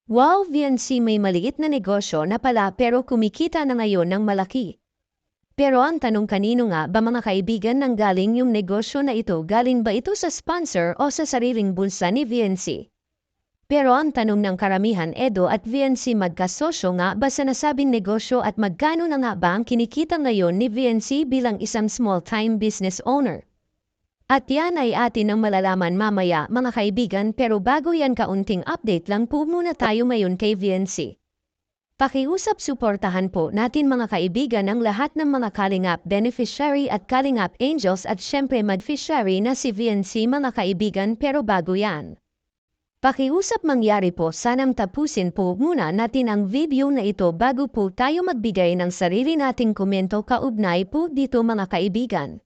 Wow, VNC may maliit na negosyo na pala pero kumikita na ngayon ng malaki. Pero ang tanong kanino nga ba mga kaibigan nang galing yung negosyo na ito? Galing ba ito sa sponsor o sa sariling bulsa ni VNC? Pero ang tanong ng karamihan, Edo at VNC magkasosyo nga ba sa nasabing negosyo at magkano na nga ba ang kinikita ngayon ni VNC bilang isang small-time business owner? At yan ay atin ang malalaman mamaya mga kaibigan, pero bago yan kaunting update lang po muna tayo ngayon kay VNC. Pakiusap suportahan po natin mga kaibigan ang lahat ng mga Kalingap beneficiary at Kalingap angels at syempre beneficiary na si VNC mga kaibigan, pero bago yan. Pakiusap mangyari po, sanang tapusin po muna natin ang video na ito bago po tayo magbigay ng sarili nating komento kaugnay po dito mga kaibigan.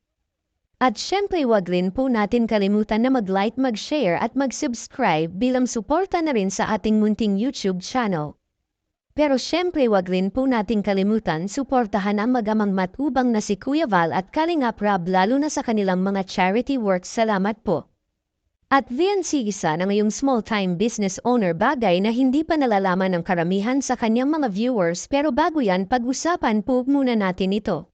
At syempre wag rin po natin kalimutan na mag-like, mag-share at mag-subscribe bilang suporta na rin sa ating munting YouTube channel. Pero syempre wag rin po natin kalimutan suportahan ang magamang matubang na si Kuya Val at Kalingap Rob, lalo na sa kanilang mga charity works. Salamat po. At VNC isa na ngayong small-time business owner, bagay na hindi pa nalalaman ng karamihan sa kanyang mga viewers, pero bago yan pag-usapan po muna natin ito.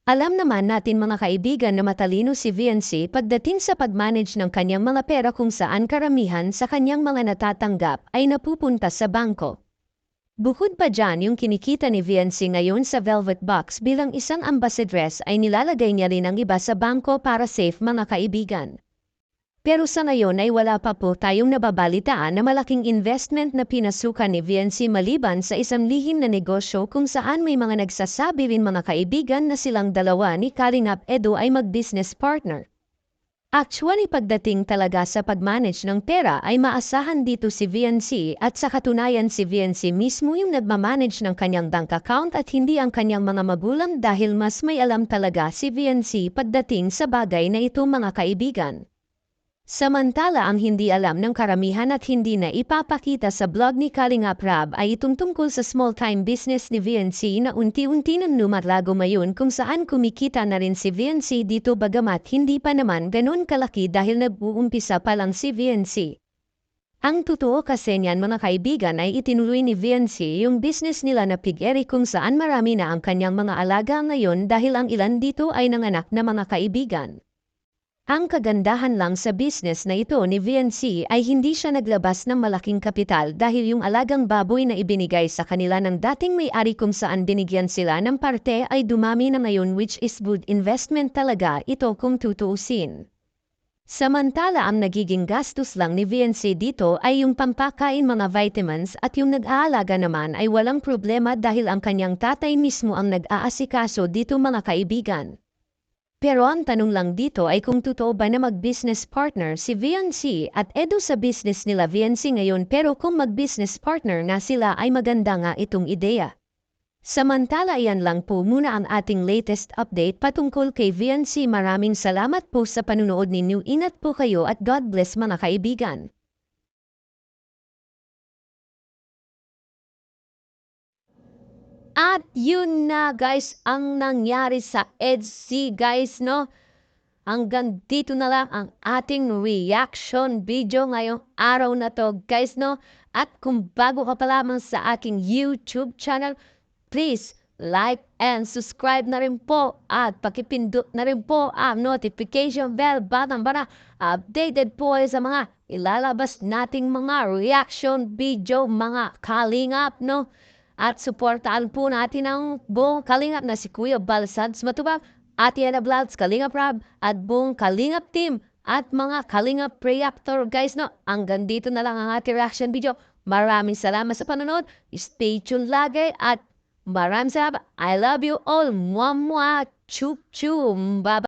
Alam naman natin mga kaibigan na matalino si VNC pagdating sa pag-manage ng kanyang mga pera, kung saan karamihan sa kanyang mga natatanggap ay napupunta sa bangko. Bukod pa dyan, yung kinikita ni VNC ngayon sa Velvet Box bilang isang ambassadress ay nilalagay niya rin ang iba sa bangko para safe mga kaibigan. Pero sa ngayon ay wala pa po tayong nababalitaan na malaking investment na pinasukan ni VNC maliban sa isang lihim na negosyo, kung saan may mga nagsasabi rin mga kaibigan na silang dalawa ni Kalingap Edo ay mag-business partner. Actually, pagdating talaga sa pag-manage ng pera ay maasahan dito si VNC, at sa katunayan si VNC mismo yung nagmamanage ng kanyang bank account at hindi ang kanyang mga magulang, dahil mas may alam talaga si VNC pagdating sa bagay na ito mga kaibigan. Samantala, ang hindi alam ng karamihan at hindi na ipapakita sa blog ni Kalingap Rob ay itong tungkol sa small-time business ni VNC na unti-unti nang lumalago ngayon, kung saan kumikita na rin si VNC dito bagamat hindi pa naman ganun kalaki dahil nag-uumpisa pa lang si VNC. Ang totoo kasi niyan mga kaibigan ay itinuloy ni VNC yung business nila na Pig-Eri, kung saan marami na ang kanyang mga alaga ngayon dahil ang ilan dito ay nanganak na mga kaibigan. Ang kagandahan lang sa business na ito ni VNC ay hindi siya naglabas ng malaking kapital, dahil yung alagang baboy na ibinigay sa kanila ng dating may-ari, kung saan binigyan sila ng parte, ay dumami na ngayon, which is good investment talaga ito kung tutuusin. Samantala, ang nagiging gastos lang ni VNC dito ay yung pampakain, mga vitamins, at yung nag-aalaga naman ay walang problema dahil ang kanyang tatay mismo ang nag-aasikaso dito mga kaibigan. Pero ang tanong lang dito ay kung totoo ba na mag-business partner si VNC at Edo sa business nila VNC ngayon, pero kung mag-business partner na sila ay maganda nga itong ideya. Samantala, iyan lang po muna ang ating latest update patungkol kay VNC. Maraming salamat po sa panunood ninyo. Ingat po kayo at God bless mga kaibigan. At yun na guys ang nangyari sa EDC guys, no? Hanggang dito na lang ang ating reaction video ngayong araw na to guys, no? At kung bago ka pa lamang sa aking YouTube channel, please like and subscribe na rin po, at pakipindot na rin po ang notification bell button para updated po kayo sa mga ilalabas nating mga reaction video mga kalingap, no? At suportaan po natin ang buong Kalingap na si Kuya Balsads Matubang, Ate Ana Vlogs, Kalingap Rob, at buong Kalingap team at mga Kalingap Reactor guys, no? Hanggang dito na lang ang ating reaction video. Maraming salamat sa panonood. Stay tuned lagi at maraming salamat. I love you all. Mwah mwah. Chup chum. Bye.